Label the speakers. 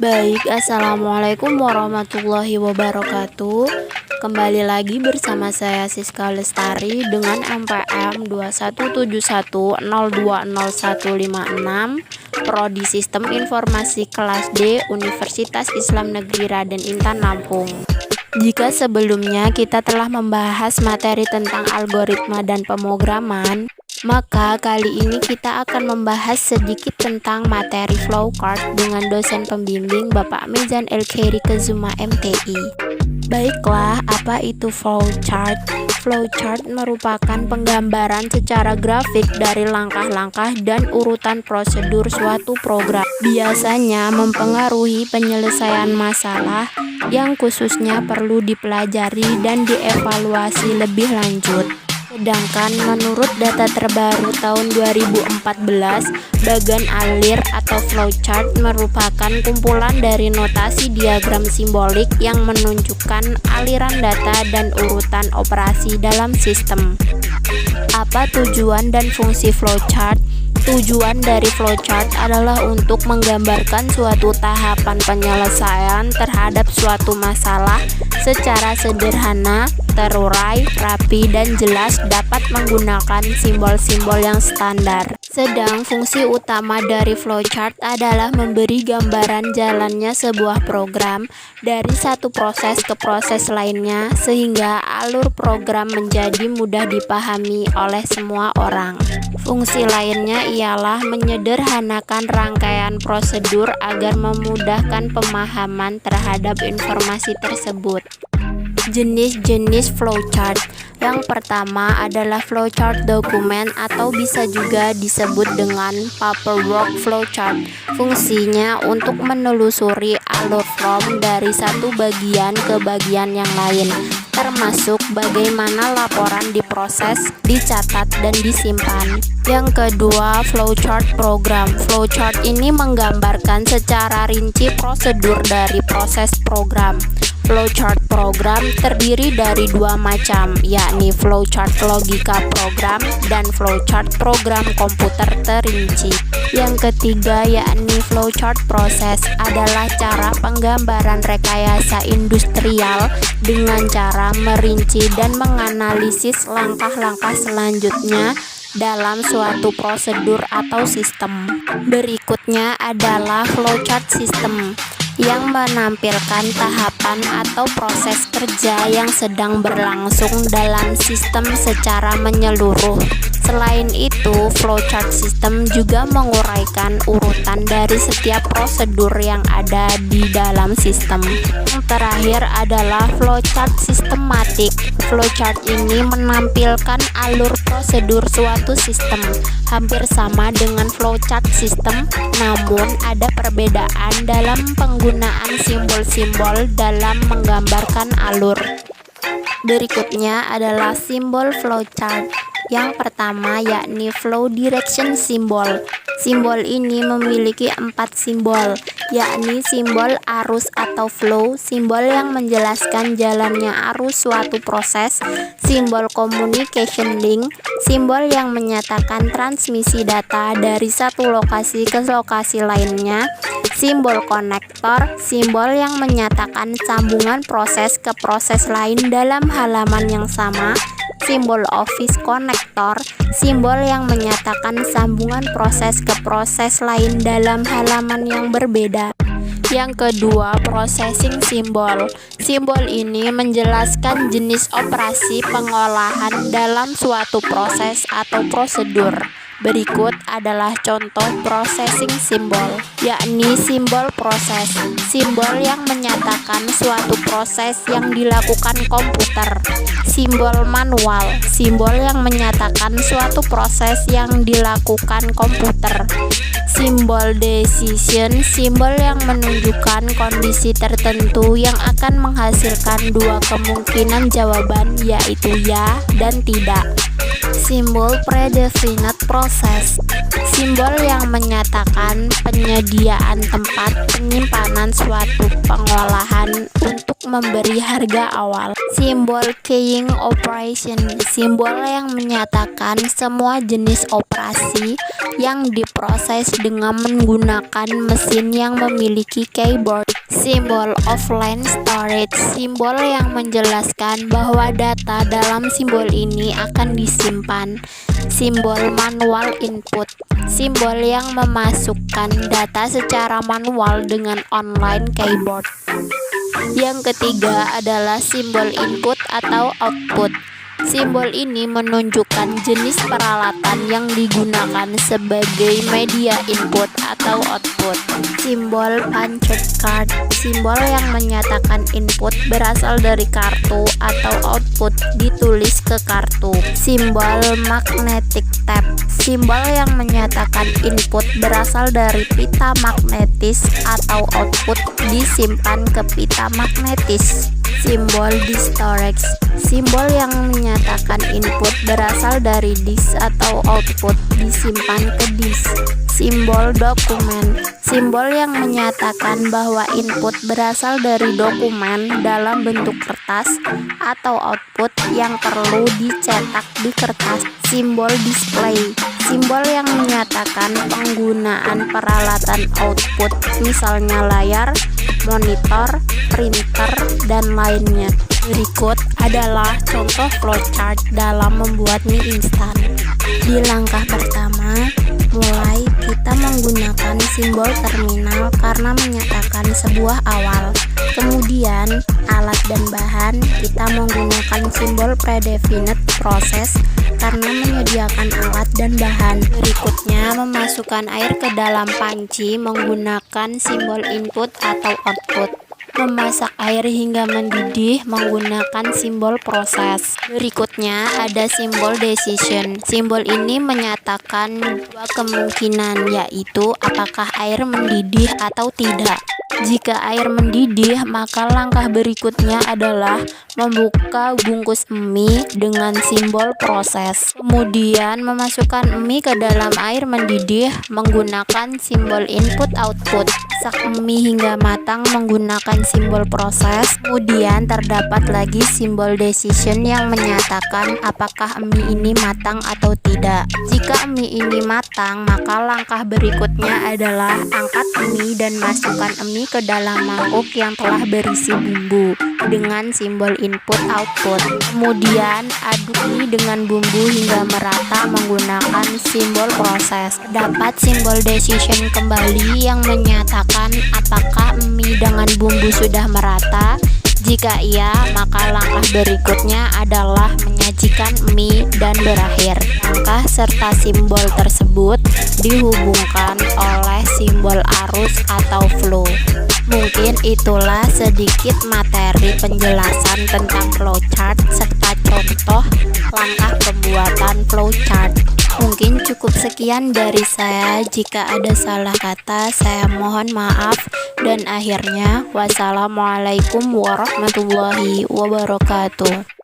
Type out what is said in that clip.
Speaker 1: Baik, Assalamualaikum warahmatullahi wabarakatuh. Kembali lagi bersama saya Siska Lestari dengan NPM 2171020156, Prodi Sistem Informasi Kelas D, Universitas Islam Negeri Raden Intan Lampung. Jika sebelumnya kita telah membahas materi tentang algoritma dan pemrograman, maka kali ini kita akan membahas sedikit tentang materi flowchart dengan dosen pembimbing Bapak Mizan El-Khairi Kezuma MTI. Baiklah, apa itu flowchart? Flowchart merupakan penggambaran secara grafik dari langkah-langkah dan urutan prosedur suatu program. Biasanya mempengaruhi penyelesaian masalah yang khususnya perlu dipelajari dan dievaluasi lebih lanjut. Sedangkan menurut data terbaru tahun 2014, bagan alir atau flowchart merupakan kumpulan dari notasi diagram simbolik yang menunjukkan aliran data dan urutan operasi dalam sistem. Apa tujuan dan fungsi flowchart? Tujuan dari flowchart adalah untuk menggambarkan suatu tahapan penyelesaian terhadap suatu masalah secara sederhana, terurai, rapi, dan jelas dapat menggunakan simbol-simbol yang standar. Sedang fungsi utama dari flowchart adalah memberi gambaran jalannya sebuah program dari satu proses ke proses lainnya sehingga alur program menjadi mudah dipahami oleh semua orang. Fungsi lainnya ialah menyederhanakan rangkaian prosedur agar memudahkan pemahaman terhadap informasi tersebut. Jenis-jenis flowchart. Yang pertama adalah flowchart dokumen atau bisa juga disebut dengan paperwork flowchart. Fungsinya untuk menelusuri alur form dari satu bagian ke bagian yang lain, termasuk bagaimana laporan diproses, dicatat, dan disimpan. Yang kedua, flowchart program. Flowchart ini menggambarkan secara rinci prosedur dari proses program. Flowchart program terdiri dari dua macam, yakni flowchart logika program dan flowchart program komputer terinci. Yang ketiga, yakni flowchart proses, adalah cara penggambaran rekayasa industrial dengan cara merinci dan menganalisis langkah-langkah selanjutnya dalam suatu prosedur atau sistem. Berikutnya adalah flowchart sistem yang menampilkan tahapan atau proses kerja yang sedang berlangsung dalam sistem secara menyeluruh. Selain itu, flowchart sistem juga menguraikan urutan dari setiap prosedur yang ada di dalam sistem. Yang terakhir adalah flowchart sistematik. Flowchart ini menampilkan alur prosedur suatu sistem, hampir sama dengan flowchart sistem, namun ada perbedaan dalam penggunaan simbol-simbol dalam menggambarkan alur. Berikutnya adalah simbol flowchart. Yang pertama yakni flow direction symbol. Simbol ini memiliki 4 simbol, yakni simbol arus atau flow, simbol yang menjelaskan jalannya arus suatu proses, simbol communication link, simbol yang menyatakan transmisi data dari satu lokasi ke lokasi lainnya, simbol konektor, simbol yang menyatakan sambungan proses ke proses lain dalam halaman yang sama, simbol office connector, simbol yang menyatakan sambungan proses ke proses lain dalam halaman yang berbeda. Yang kedua, processing symbol. Simbol ini menjelaskan jenis operasi pengolahan dalam suatu proses atau prosedur. Berikut adalah contoh processing symbol, yakni simbol proses, simbol yang menyatakan suatu proses yang dilakukan komputer. Simbol manual, simbol yang menyatakan suatu proses yang dilakukan komputer. Simbol decision, simbol yang menunjukkan kondisi tertentu yang akan menghasilkan dua kemungkinan jawaban, yaitu ya dan tidak. Simbol predefinite process, simbol yang menyatakan penyediaan tempat penyimpanan suatu pengolahan untuk memberi harga awal. Simbol keying operation, simbol yang menyatakan semua jenis operasi yang diproses dengan menggunakan mesin yang memiliki keyboard. Simbol offline storage, simbol yang menjelaskan bahwa data dalam simbol ini akan disimpan. Simbol manual input, simbol yang memasukkan data secara manual dengan online keyboard. Yang ketiga adalah simbol input atau output. Simbol ini menunjukkan jenis peralatan yang digunakan sebagai media input atau output. Simbol punched card, simbol yang menyatakan input berasal dari kartu atau output ditulis ke kartu. Simbol magnetic tape, simbol yang menyatakan input berasal dari pita magnetis atau output disimpan ke pita magnetis. Simbol disk storage, simbol yang menyatakan input berasal dari disk atau output disimpan ke disk. Simbol dokumen, simbol yang menyatakan bahwa input berasal dari dokumen dalam bentuk kertas atau output yang perlu dicetak di kertas. Simbol display, simbol yang menyatakan penggunaan peralatan output, misalnya layar, monitor, printer, dan lainnya. Berikut adalah contoh flowchart dalam membuat mie instan. Di langkah pertama, mulai kita menggunakan simbol terminal karena menyatakan sebuah awal. Kemudian, alat dan bahan kita menggunakan simbol predefinite process karena menyediakan alat dan bahan. Berikutnya, memasukkan air ke dalam panci menggunakan simbol input atau output. Memasak air hingga mendidih menggunakan simbol proses. Berikutnya ada simbol decision. Simbol ini menyatakan dua kemungkinan, yaitu apakah air mendidih atau tidak. Jika air mendidih, maka langkah berikutnya adalah membuka bungkus mie dengan simbol proses. Kemudian memasukkan mie ke dalam air mendidih menggunakan simbol input output. Masak mie hingga matang menggunakan simbol proses. Kemudian terdapat lagi simbol decision yang menyatakan apakah mie ini matang atau tidak. Jika mie ini matang, maka langkah berikutnya adalah angkat mie dan masukkan mie ke dalam mangkuk yang telah berisi bumbu dengan simbol input output. Kemudian aduk mie dengan bumbu hingga merata menggunakan simbol proses. Dapat simbol decision kembali yang menyatakan apakah mie dengan bumbu sudah merata. Jika iya, maka langkah berikutnya adalah menyajikan mie dan berakhir. Langkah serta simbol tersebut dihubungkan oleh simbol arus atau flow. Mungkin itulah sedikit materi penjelasan tentang flowchart serta contoh langkah pembuatan flowchart. Mungkin cukup sekian dari saya. Jika ada salah kata, saya mohon maaf. Dan akhirnya, wassalamualaikum warahmatullahi wabarakatuh.